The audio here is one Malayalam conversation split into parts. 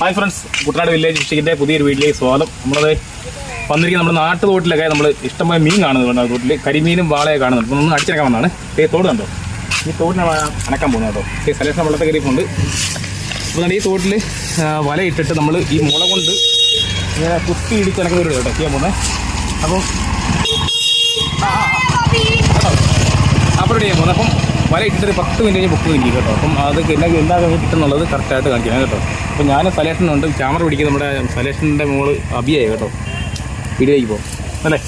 ഹായ് ഫ്രണ്ട്സ്, കുട്ടനാട് വില്ലേജ് ഫിഷിങ്ങിൻ്റെ പുതിയൊരു വീട്ടിലേക്ക് സ്വാഗതം. നമ്മളത് വന്നിരിക്കുന്ന നമ്മുടെ നാട്ടുതോട്ടിലൊക്കെ നമ്മൾ ഇഷ്ടംപോലെ മീൻ കാണുന്നുണ്ട്. തോട്ടിൽ കരിമീനും വാളയൊക്കെ കാണുന്നുണ്ട്. അപ്പോൾ ഒന്ന് അടിച്ചിറക്കാൻ വന്നതാണ്. തോട് കണ്ടോ, ഈ തോട്ടിനാണ് അനക്കാൻ പോകുന്നത് കേട്ടോ. സെലക്ഷൻ വെള്ളത്തെ കയറിയിട്ടുണ്ട്. അപ്പോൾ ഈ തോട്ടിൽ വല ഇട്ടിട്ട് നമ്മൾ ഈ മുള കൊണ്ട് ഇങ്ങനെ കുത്തി ഇടിച്ചിറക്കുന്ന ഒരു കേട്ടോ ചെയ്യാൻ പോകുന്നത്. അപ്പം അപ്പോൾ ചെയ്യാൻ പോകുന്നത്. അപ്പം വല ഇട്ടിട്ട് 10 മിനിറ്റ് കഴിഞ്ഞ് ബുക്ക് കഴിഞ്ഞു കേട്ടോ. അപ്പം അത് എന്താ കിട്ടുന്നുള്ളത് കറക്റ്റായിട്ട് കാണിക്കണം കേട്ടോ. അപ്പോൾ ഞാൻ സലേഷനുണ്ട്, ക്യാമറ പിടിക്കുന്നത് നമ്മുടെ സലേഷൻ്റെ മോള് അബിയായി കേട്ടോ. വീഡിയോയ്ക്ക് പോകും അല്ലേ.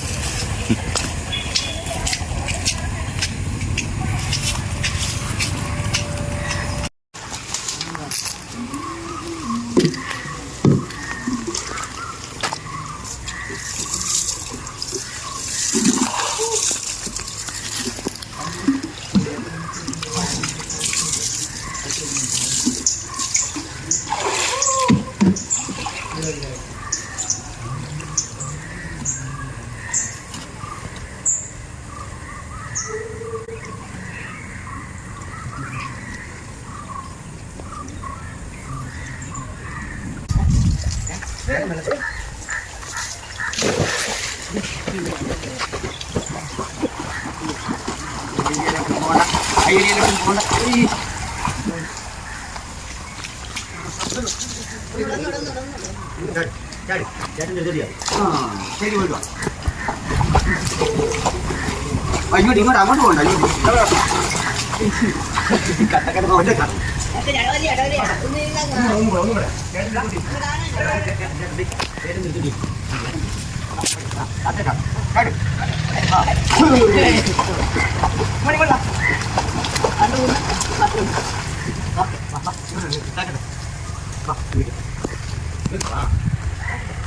അങ്ങോട്ട് പോകണ്ട.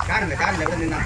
കാറില്ല എവിടെ നിന്നാ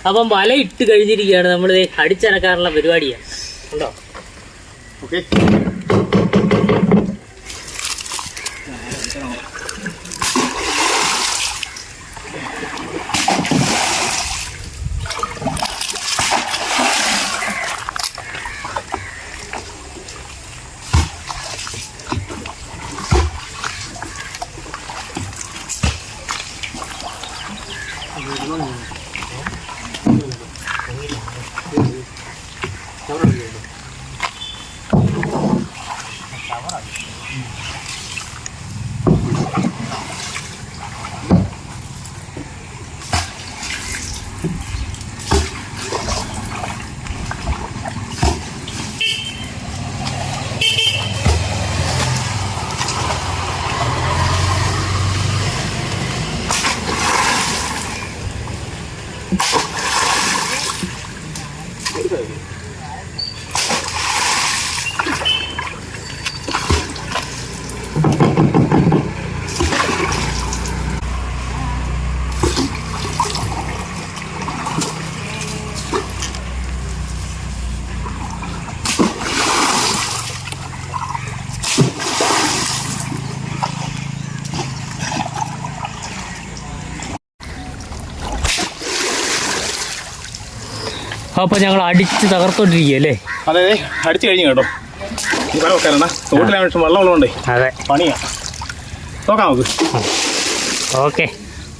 അപ്പം വല ഇട്ട് കഴിഞ്ഞിരിക്കുകയാണ്. നമ്മൾ അടിച്ചനക്കാറുള്ള പരിപാടിയാണ് ഉണ്ടോ. ഓക്കെ, അപ്പോൾ ഞങ്ങൾ അടിച്ച് തകർത്തോണ്ടിരിക്കുകയല്ലേ. അതെ, അടിച്ചു കഴിഞ്ഞു കേട്ടോ. വല വെക്കാനാ തോട്ടിലാവശ്യം വെള്ളം ഉള്ളതുകൊണ്ടേ അതെ പണിയാ. നോക്കാം നമുക്ക്. ഓക്കെ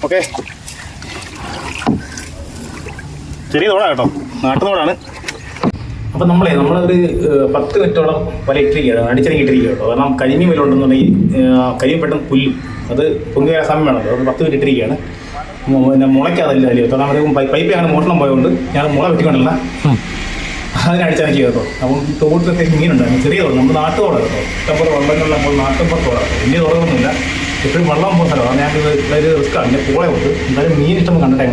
ഓക്കെ, ചെറിയ തോടാ കേട്ടോ, നാട്ടുതോടാണ്. അപ്പം നമ്മളൊരു 10 മിനിറ്റോളം വല ഇട്ടിരിക്കുകയാണ്, അടിച്ചിറങ്ങിയിട്ടിരിക്കുക കേട്ടോ. കാരണം കരിമീൻ വല്ല ഉണ്ടെന്നുണ്ടെങ്കിൽ കരിമീൻ പെട്ടെന്ന് പുല്ലും, അത് പൊങ്ങി വരാൻ സമയം വേണമല്ലോ. അത് 10 മിനിറ്റ് ഇട്ടിരിക്കുകയാണ്. പിന്നെ മുളയ്ക്കാതല്ല അല്ലയോ, കാരണം പൈപ്പ് അങ്ങനെ മോഷണം പോയതുകൊണ്ട് ഞാൻ മുള വെട്ടിക്കൊണ്ടല്ല അതിനടിച്ചിറക്കി കേട്ടോ. അപ്പം തോട്ടിലൊക്കെ മീനുണ്ടായിരുന്നു, ചെറിയ തോട്, നമ്മുടെ നാട്ടുതോടാണ് കേട്ടോ. ഇഷ്ടംപോലെ വള്ളങ്ങളുള്ള നമ്മൾ നാട്ടുമ്പുറത്തോടാണ് കേട്ടോ. വലിയ തോടൊന്നുമില്ല, എപ്പോഴും വെള്ളം പോകുന്ന സ്ഥലമാണ്. ഞങ്ങൾക്ക് ഒരു റിസ്ക്കാണ്. പിന്നെ പോളെ കൊണ്ട് എന്തായാലും മീൻ ഇഷ്ടം കണ്ടിട്ടേ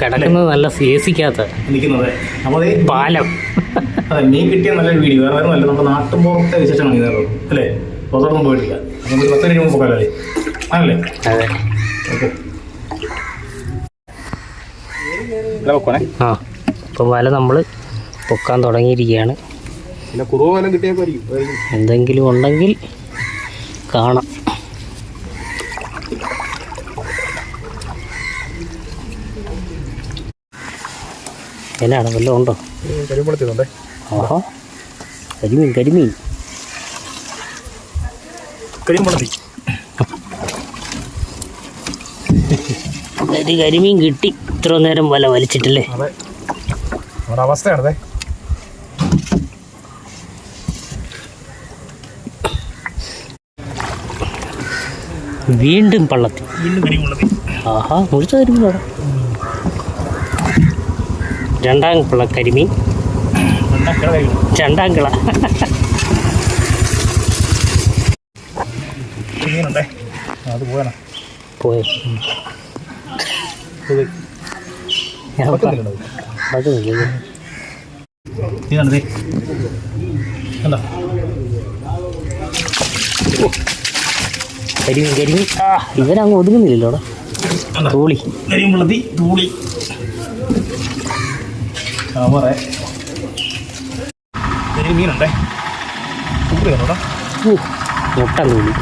കിടക്കുന്നത് നല്ല സേസിക്കാത്ത നിൽക്കുന്നത്. അപ്പോൾ ഈ പാലം. അതെ, മീൻ കിട്ടിയ നല്ലൊരു വീഡിയോ. വേറെ നല്ല നമ്മുടെ നാട്ടുമ്പുറത്തെ വിശേഷമാണ് ഇതേ അല്ലേ? പുറത്തൊന്നും പോയിട്ടില്ല. നമുക്ക് 10 മിനിറ്റ് മുമ്പ് പോകാല്ലേ? ആണല്ലേ? അതെ. ഓക്കെ. ആ, ഇപ്പം വല നമ്മൾ പൊക്കാൻ തുടങ്ങിയിരിക്കുകയാണ്. പിന്നെ കുറവ് വലം കിട്ടിയാൽ എന്തെങ്കിലും ഉണ്ടെങ്കിൽ കാണാം. എന്നാണ് വല്ലതും ഉണ്ടോ? കരിമ്പളത്തിലുണ്ടേ. ആഹാ, കരിമീൻ കരിമീൻ കരിമ്പളത്തി. കരിമീൻ കിട്ടി. ഇത്ര നേരം വല വലിച്ചിട്ടില്ലേ? അതെ, നമ്മുടെ അവസ്ഥയാണതേ. വീണ്ടും പള്ളത്തി. വീണ്ടും കരിമ്പളത്തി. ആഹാ, മുഴുത്ത കരിമീനാണ്. രണ്ടാം കിള കരിമീൻ. രണ്ടാം കിള മീനുണ്ടേ. അത് പോയാ പോയി. ഇതാണതേ. എന്താ കരിമീൻ കരിമീൻ. ആ, ഇവരങ്ങ് ഒതുങ്ങുന്നില്ലല്ലോ. തൂളി കരിമ്പളത്തി, തൂളി, കവറേ. മീനുണ്ടേ. സൂപ്പർ. മുട്ട തൂളി.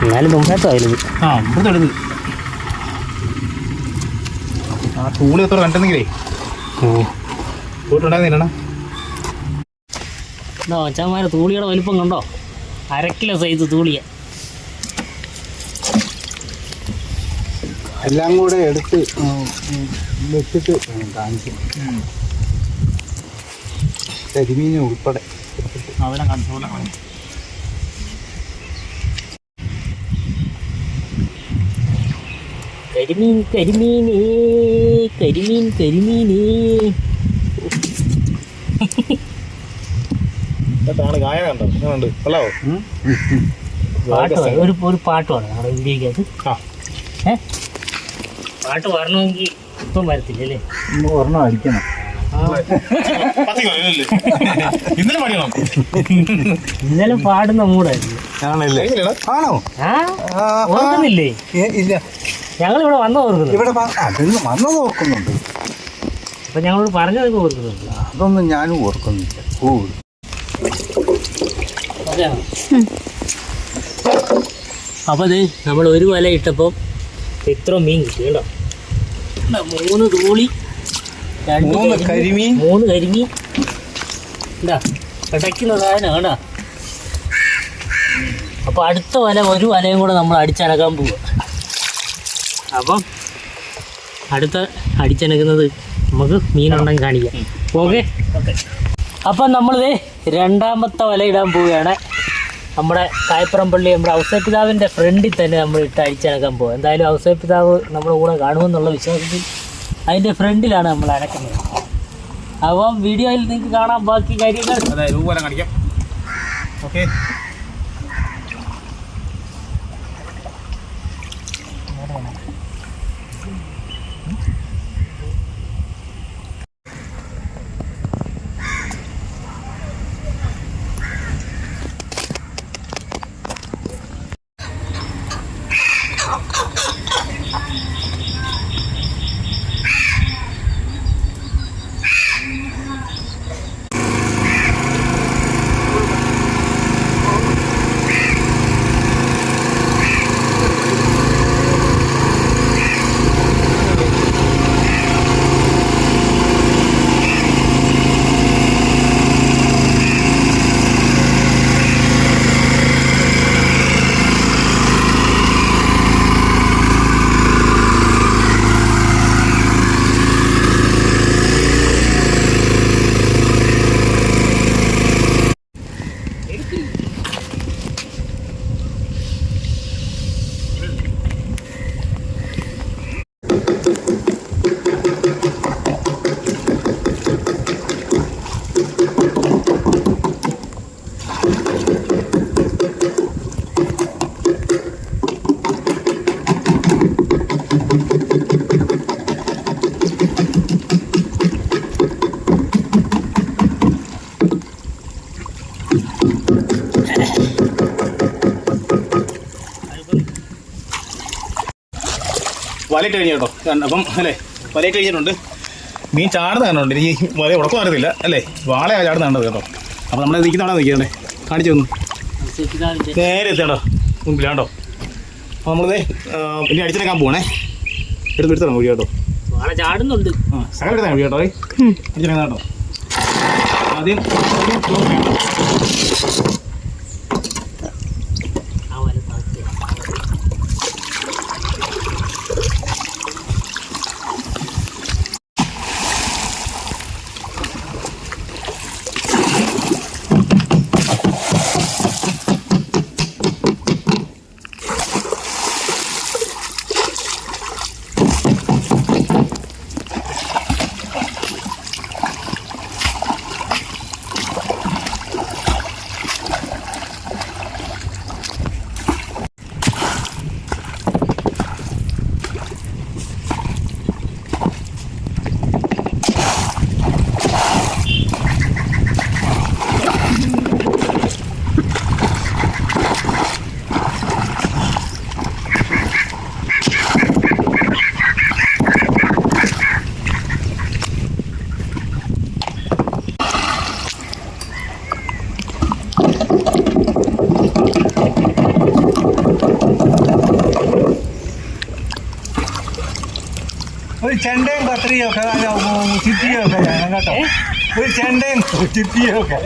എന്നാലും മുമ്പേത്തോ അതിലത്. ആ, ഇവിടുത്തെ എടുത്ത് ആ തൂളി എത്ര കണ്ടെന്നെങ്കിലേ പോയിട്ടുണ്ടായിരുന്നില്ലണ. അച്ഛന്മാരെ തൂളിയുടെ വലിപ്പം കണ്ടോ? 1/2 കിലോ സൈസ് തൂളിയ. എല്ലാം കൂടെ എടുത്ത് വെച്ചിട്ട് കാണിക്കും. കരിമീൻ ഉൾപ്പെടെ അവനെ കൺട്രോൾ കരിമീൻ കരിമീനേ കരിമീൻ കരിമീനേ. ഗായന കണ്ടോ? ഉണ്ട് കൊള്ളാവോ? പാട്ട് ഒരു പാട്ട് പാടാം നമ്മുടെ ഇന്ത്യക്കകത്ത്. പാട്ട് പാടണമെങ്കിൽ ഇപ്പം വരത്തില്ലല്ലേ? ഒരെണ്ണം അടിക്കണം. ഇന്നലെ പാടുന്ന മൂടായിരുന്നു. ആണോ? ഓർക്കുന്നില്ലേ? ഇല്ല, ഞങ്ങളിവിടെ വന്ന ഓർക്കുന്നു. ഇവിടെ വന്നത് ഓർക്കുന്നുണ്ട്. അപ്പൊ ഞങ്ങളോട് പറഞ്ഞതൊക്കെ ഓർക്കുന്നുണ്ട്. അതൊന്നും ഞാനും ഓർക്കുന്നില്ല. അപ്പൊ അത് നമ്മൾ ഒരു വല ഇട്ടപ്പോൾ ഇത്ര മീൻ കിട്ടി കേട്ടോ. 3 തൂളി, 3 കരിമീൻ, 3 കരിമീൻ. എന്താ കിടക്കുന്ന സാധനം കേട്ടോ. അപ്പൊ അടുത്ത വല ഒരു വലയും കൂടെ നമ്മൾ അടിച്ചനക്കാൻ പോവുക. അപ്പം അടുത്ത അടിച്ചനക്കുന്നത് നമുക്ക് മീനുണ്ടെങ്കിൽ കാണിക്കാം. ഓക്കെ. അപ്പം നമ്മളിത് രണ്ടാമത്തെ വല ഇടാൻ പോവുകയാണ്. നമ്മുടെ കായപ്പുറംപള്ളി നമ്മുടെ ഔസേപ്പിതാവിൻ്റെ ഫ്രണ്ടിൽ തന്നെ നമ്മൾ ഇട്ട് അടിച്ചനക്കാൻ പോകും. എന്തായാലും ഔസേപ്പിതാവ് നമ്മുടെ കൂടെ കാണുമെന്നുള്ള വിശ്വാസത്തിൽ അതിൻ്റെ ഫ്രണ്ടിലാണ് നമ്മൾ അനക്കുന്നത്. അപ്പം വീഡിയോയിൽ നിങ്ങൾക്ക് കാണാം ബാക്കി കാര്യങ്ങൾ. അതെ, രൂപം കാണിക്കാം. ഓക്കെ. വലയിട്ട് കഴിഞ്ഞു കേട്ടോ. അപ്പം അല്ലേ വലയിട്ട് കഴിഞ്ഞിട്ടുണ്ട്. മീൻ ചാടുന്ന കണ്ടുണ്ട്. എനിക്ക് വല ഉടക്കം അറിയത്തില്ല അല്ലേ, വാളയാണ് ചാടുന്ന കണ്ടത് കേട്ടോ. അപ്പോൾ നമ്മൾ നിൽക്കുന്ന അവിടെ നിൽക്കണ്ടേ, കാണിച്ചു തന്നു നേരെ എത്തിയാണ്ടോ മുമ്പിലാണ്ടോ. അപ്പോൾ നമ്മളിത് ഇനി അടിച്ചെടുക്കാൻ പോകണേ. എടുത്തിടാൻ മതി കേട്ടോ. വാള ചാടുന്നുണ്ട്. സകലം എടുത്താൽ മതി കേട്ടോ. അടിച്ചെടുക്കാൻ കേട്ടോ. ആദ്യം ഒരു ചെണ്ടയും കത്രിയൊക്കെ ചിപ്പിയൊക്കെ വേണം കേട്ടോ. ഒരു ചെണ്ടയും ചിപ്പിയൊക്കെ.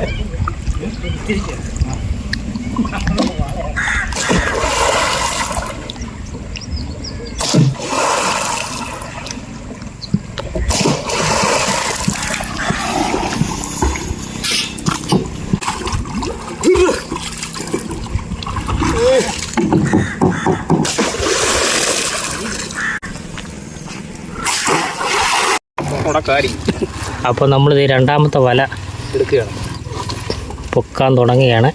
അപ്പോൾ നമ്മളിത് രണ്ടാമത്തെ വല എടുക്കുകയാണ്, പൊക്കാൻ തുടങ്ങുകയാണ്.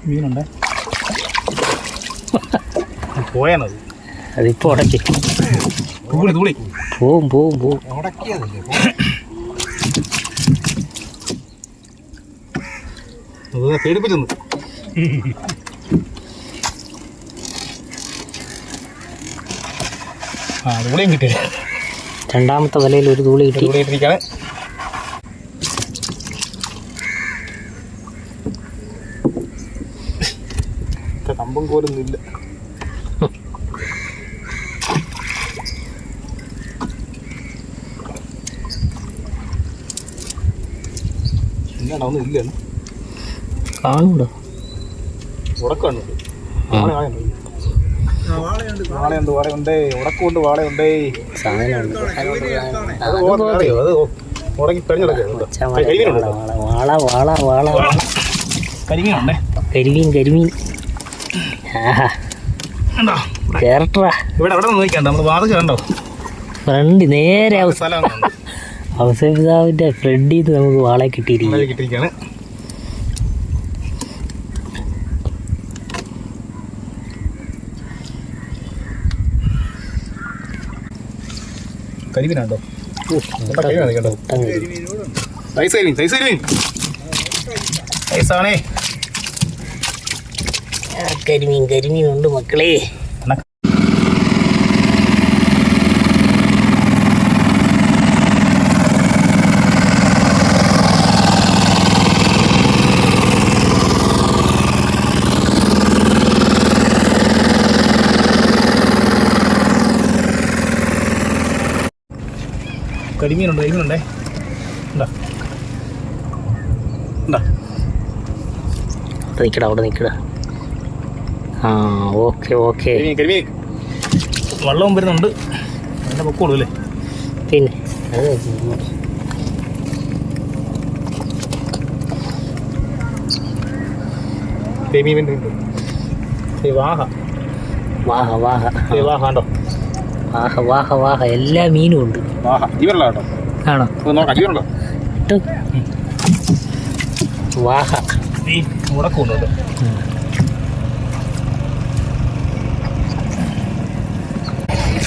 മീനുണ്ടേ പോയാണത്. അതിപ്പോൾ ഉടക്കി തൂളി തൂളി പോവും. ഉടക്കിയതല്ലേ പേടിപ്പിച്ചെന്ന്. തൂളിയും കിട്ടിയില്ല. രണ്ടാമത്തെ വലയിൽ ഒരു തൂളി കിട്ടി. തൂളിയിട്ടിരിക്കുകയാണ്. കമ്പം കോലൊന്നുമില്ല. ഒന്നും ഇല്ല, കാണുന്നുണ്ടോ? ഉടക്കമുണ്ട്. വാളയുണ്ട്, വാളയുണ്ടേ, ഉടക്കമുണ്ട്, വാളയുണ്ടേ. അത് ഉടക്കി കഴിഞ്ഞിടക്കേ. കരിമീനുണ്ടേ, കരിമീൻ. കേറട്ടാ ഇവിടെ അവിടെ നോക്കിക്കണ്ട, നമ്മൾ വാതിൽ കണ്ടോ ഫ്രണ്ട് നേരെ സ്ഥലം അവസാനത്തെ ഫ്രണ്ടിൽ നിന്ന് നമുക്ക് വാളെ കിട്ടിയിരിക്കുകയാണ്. കരിമീനാണ്ടോ? കരിമീനുണ്ട് മക്കളെ. കരിമീനുണ്ടേ. അവിടെ നിൽക്കടാ. ആ ഓക്കെ. കരിമീൻ വെള്ളവും വരുന്നുണ്ട്, നല്ല പൊക്കോളൂ അല്ലേ? പിന്നെ വാഹ എല്ലാ മീനും ഉണ്ട്. ആണോ? വാഹ ഉടക്കുന്നുണ്ട്.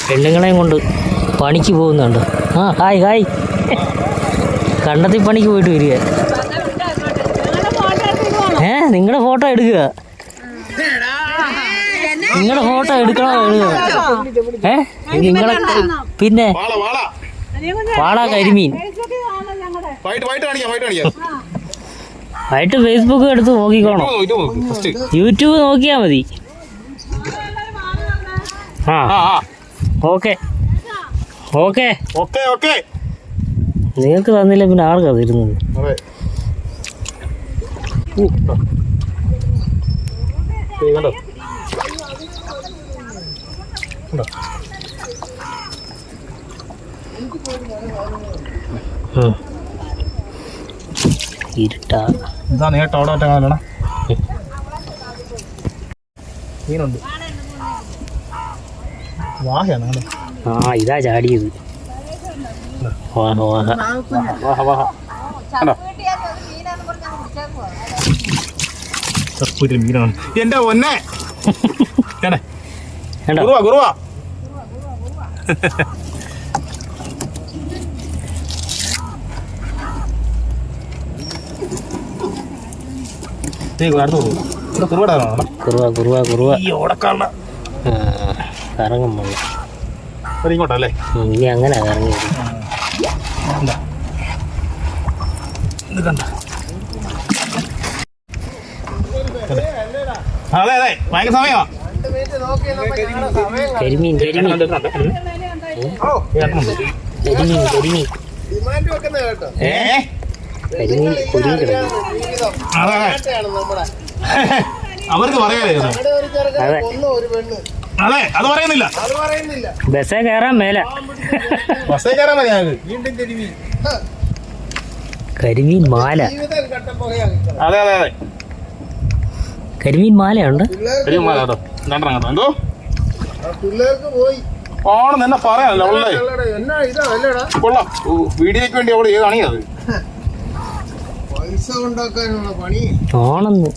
പെണ്ണുങ്ങളെയും കൊണ്ട് പണിക്ക് പോകുന്നുണ്ട്. ആ ഹായ് ഹായ്. കണ്ടത്തിൽ പണിക്ക് പോയിട്ട് വരിക. നിങ്ങളുടെ ഫോട്ടോ എടുക്കുക. നിങ്ങളുടെ ഫോട്ടോ എടുക്കണോ എഴുതുക? നിങ്ങളെ പിന്നെ വാള കരിമീൻ ആയിട്ട് ഫേസ്ബുക്ക് എടുത്ത് നോക്കിക്കോണം. യൂട്യൂബ് നോക്കിയാൽ മതി. ആ ഓക്കെ ഓക്കെ ഓക്കെ ഓക്കെ. നിങ്ങൾക്ക് തന്നില്ല പിന്നെ ആർക്കാ തരുന്നത്? കണ്ടോ ഇരുട്ടാ. ഇതാ നേട്ടം അവിടെ ഒറ്റ കാണണം. മീനുണ്ട്. വാഹയാണ് കണ്ടോ. ആ ഇതാ ചാടിയത്. വാഹ വാഹ വാഹ വാഹ കണ്ടോ. മീനാണ് എന്റെ പൊന്നെ. കുറുവ കുറുവ. കുറുവ കുറുവ കുറുവ കറങ്ങും ഇങ്ങോട്ടല്ലേ. ഇനി അങ്ങനെ കറങ്ങി. ഇത് കണ്ട. അതെ അതെ ഭയങ്കര സമയമാ. കരിമീൻ കരിമീൻ കരിമീൻ കരിമീൻ കരിമീൻ കുരുങ്ങി കിടക്കും. അവർക്ക് പറയാതെ. അതെ അതെ അത് പറയുന്നില്ല. ബസ്സേ കയറാൻ മേല. ബസ്സേ കയറാൻ മതി. കരിമീൻ മാല. അതെ അതെ അതെ കരിമീൻ മാലയുണ്ട്. കരിമീൻ മാല കേട്ടോ. എന്തോ ആണെന്ന് എന്നെ പറയാനല്ലോ. കൊള്ളാം. വീഡിയോക്ക് വേണ്ടി അവള് ഏത് അണിയത് ആണെന്ന്.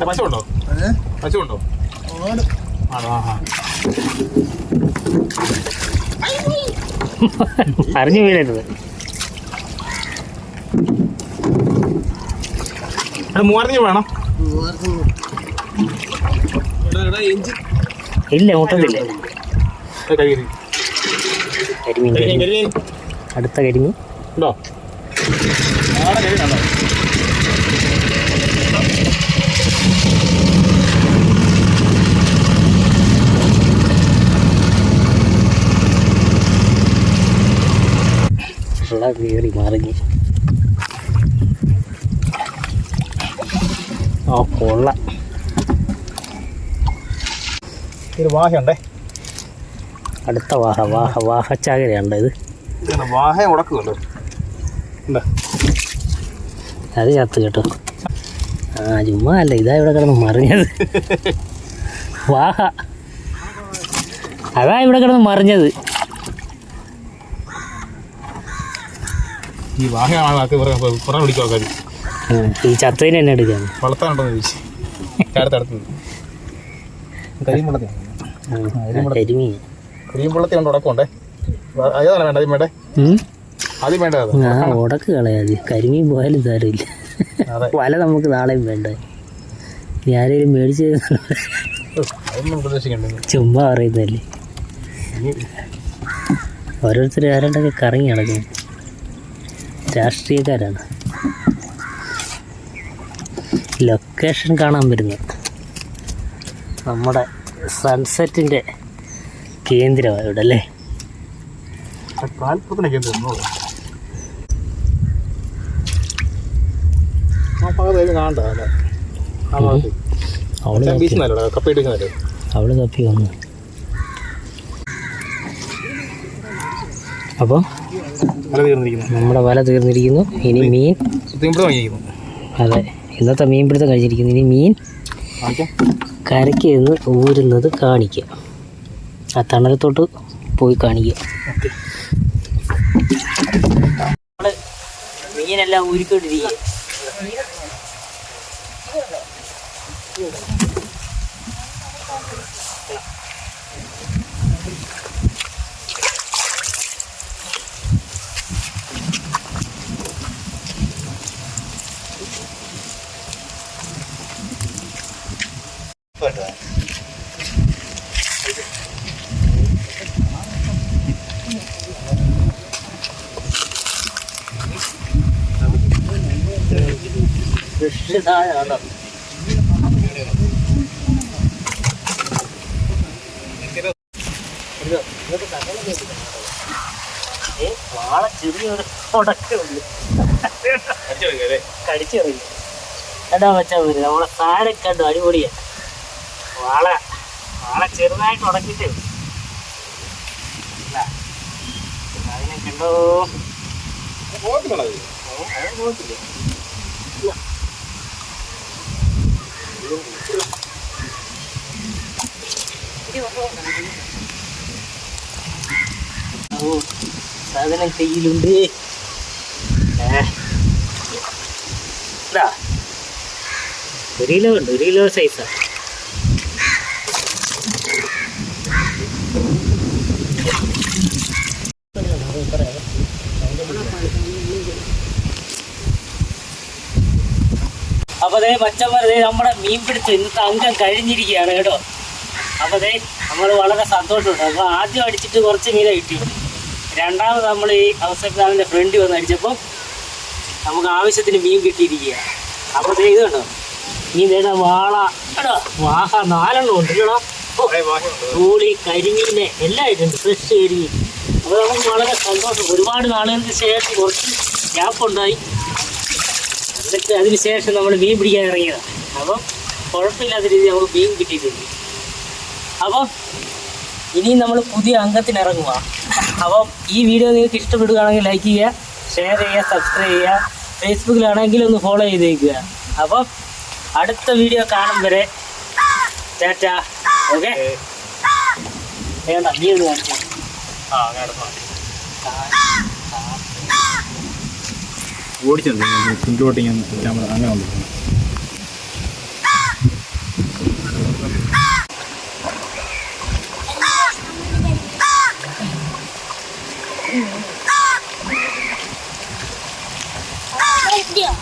പശുണ്ടോ? പശുണ്ടോ? ആണോ? അറിഞ്ഞു വീഴരുത്. 3000 വേണം. ഇല്ല മുട്ടത്തില്ല. കരിമീൻ കരിമീൻ അടുത്ത കരിമീൻ ഉണ്ടോ? കയറി മറിഞ്ഞ്. ആ കൊള്ള. ഒരു വാഹയുണ്ടേ. അടുത്ത വാഹ വാഹ വാഹച്ചാകരയുണ്ട്. ഇത് വാഹ ഉടക്കുമല്ലോ. അത് ചത്ത് കേട്ടോ. ആ ചുമ്മാ അല്ല, ഇതാ ഇവിടെ കിടന്ന് മറിഞ്ഞത്. വാഹ അതാ ഇവിടെ കിടന്ന് മറിഞ്ഞത്. ഈ വാഹയാണ് പുറം പിടിക്കും ആൾക്കാർ. ഈ ചത്തതിന് തന്നെ എടുക്കാൻ വളർത്താനുണ്ടോ ചോദിച്ചു. കരിമീൻ കരിമ്പുള്ളത്തി കൊണ്ട് ഉടക്കമുണ്ടേ. ഏതാണ് വേണ്ട? ആദ്യം വേണ്ടേ? ആദ്യം വേണ്ടത് ഉടക്ക് കളയാതെ. കരിമീൻ പോയാലും സാരമില്ല. വല നമുക്ക് നാളെയും വേണ്ട. ഞാനേലും മേടിച്ച് ചുമ്മാ പറയുന്നതല്ലേ. ഓരോരുത്തർ ആരണ്ടൊക്കെ കറങ്ങി നടക്കും. രാഷ്ട്രീയക്കാരാണ്. ലൊക്കേഷൻ കാണാൻ വരുന്നത് നമ്മുടെ സൺസെറ്റിൻ്റെ കേന്ദ്രമാണ് ഇവിടെ അല്ലേ. താല്പര്യത്തിൻ്റെ കേന്ദ്രം അവള് തപ്പി വന്നു. അപ്പോൾ നമ്മുടെ വല തീർന്നിരിക്കുന്നു. ഇനി മീൻ. അതെ, ഇന്നത്തെ മീൻപിടുത്തം കഴിച്ചിരിക്കുന്നു. ഇനി മീൻ കരയ്ക്ക് നിന്ന് ഊരുന്നത് കാണിക്കാം. ആ തണലത്തോട്ട് പോയി കാണിക്കുക. ഓക്കെ, നമ്മൾ മീനെല്ലാം ഊരിക്കൊണ്ടിരിക്കുക. ഫ്രഷ് സാധനമാണോ? വാള ചെറിയൊരു ഉടക്കുണ്ട്, കടിച്ചെറിയും. എന്താ വെച്ചാൽ വരും നമ്മളെ സാധനം കണ്ടു, അടിപൊളിയാ. വാള ചെറുതായിട്ട് ഉടക്കിട്ടേ അതിനെ കണ്ടോ. സാധനം കയ്യിലുണ്ട്. ഒരു കിലോ ഉണ്ട്, 1 കിലോ സൈസാ. അപ്പൊ അതേ പച്ചമരതേ നമ്മുടെ മീൻ പിടിച്ച് ഇന്നത്തെ അംഗം കഴിഞ്ഞിരിക്കുകയാണ് കേട്ടോ. അപ്പൊ അതേ നമ്മൾ വളരെ സന്തോഷമുണ്ട്. അപ്പൊ ആദ്യം അടിച്ചിട്ട് കുറച്ച് മീനെ കിട്ടി. രണ്ടാമത് നമ്മൾ ഈ അവസരത്തിൻ്റെ ഫ്രണ്ട് വന്ന് അടിച്ചപ്പോൾ നമുക്ക് ആവശ്യത്തിന് മീൻ കിട്ടിയിരിക്കുക. അപ്പോൾ ഇത് കണ്ടോ, മീൻ വേണ്ട വാള കേട്ടോ, വാഹ 4 ഉണ്ട് കേട്ടോ. കൂളി, കരിമീനെ എല്ലാം ആയിട്ടുണ്ട്, ഫ്രഷ് കരിമീൻ. അപ്പോൾ നമുക്ക് വളരെ സന്തോഷം. ഒരുപാട് നാളുകൾക്ക് ശേഷം കുറച്ച് ഗ്യാപ്പ് ഉണ്ടായി. എന്നിട്ട് അതിന് ശേഷം നമ്മൾ മീൻ പിടിക്കാൻ ഇറങ്ങിയതാണ്. അപ്പം കുഴപ്പമില്ലാത്ത രീതിയിൽ നമുക്ക് മീൻ കിട്ടിയിട്ടുണ്ട്. അപ്പം ഇനിയും നമ്മൾ പുതിയ അംഗത്തിന് ഇറങ്ങുക. അപ്പം ഈ വീഡിയോ നിങ്ങൾക്ക് ഇഷ്ടപ്പെടുകയാണെങ്കിൽ ലൈക്ക് ചെയ്യുക, ഷെയർ ചെയ്യുക, സബ്സ്ക്രൈബ് ചെയ്യുക. ഫേസ്ബുക്കിലാണെങ്കിൽ ഒന്ന് ഫോളോ ചെയ്തേക്കുക. അപ്പം അടുത്ത വീഡിയോ കാണും വരെ ടാറ്റ. ഓക്കെ, വേണ്ട നീ ഒന്ന് കാണിച്ചു. ഓടിച്ചിട്ടുണ്ട് ക്യാമറ അങ്ങനെ വന്നു. Yeah.